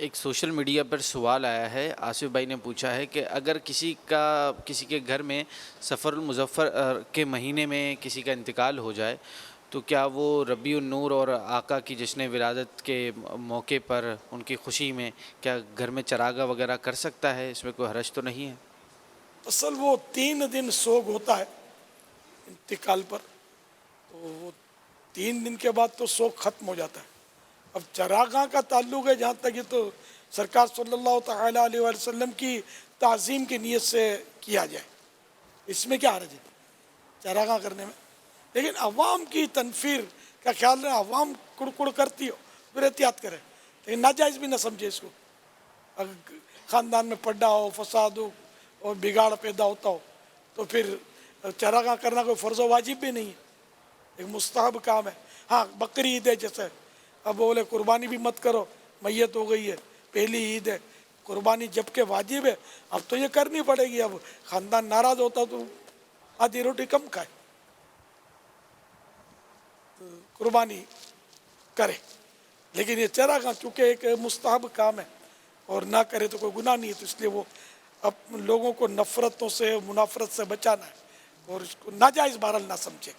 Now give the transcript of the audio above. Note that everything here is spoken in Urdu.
ایک سوشل میڈیا پر سوال آیا ہے، آصف بھائی نے پوچھا ہے کہ اگر کسی کے گھر میں سفر المظفر کے مہینے میں کسی کا انتقال ہو جائے تو کیا وہ ربیع النور اور آقا کی جشن ولادت کے موقع پر ان کی خوشی میں کیا گھر میں چراغاں وغیرہ کر سکتا ہے؟ اس میں کوئی حرج تو نہیں ہے؟ اصل وہ 3 دن سوگ ہوتا ہے انتقال پر، تو وہ 3 دن کے بعد تو سوگ ختم ہو جاتا ہے۔ اب چراغاں کا تعلق ہے جہاں تک، یہ تو سرکار صلی اللہ تعالیٰ علیہ وآلہ وسلم کی تعظیم کی نیت سے کیا جائے، اس میں کیا حرج ہے چراغاں کرنے میں؟ لیکن عوام کی تنفیر کا خیال رہے، عوام کڑ کرتی ہو پھر احتیاط کرے، لیکن ناجائز بھی نہ سمجھے اس کو۔ اگر خاندان میں پڈا ہو، فساد ہو اور بگاڑ پیدا ہوتا ہو تو پھر چراغاں کرنا کوئی فرض و واجب بھی نہیں ہے، ایک مستحب کام ہے۔ ہاں بقری عید ہے جیسے، اب بولے قربانی بھی مت کرو، میت ہو گئی ہے، پہلی عید ہے، قربانی جب کہ واجب ہے، اب تو یہ کرنی پڑے گی۔ اب خاندان ناراض ہوتا تو آدھی روٹی کم کھائے، قربانی کرے۔ لیکن یہ چراغاں چونکہ ایک مستحب کام ہے اور نہ کرے تو کوئی گناہ نہیں ہے، تو اس لیے وہ اب لوگوں کو نفرتوں سے، منافرت سے بچانا ہے اور اس کو ناجائز بہرحال نہ سمجھے۔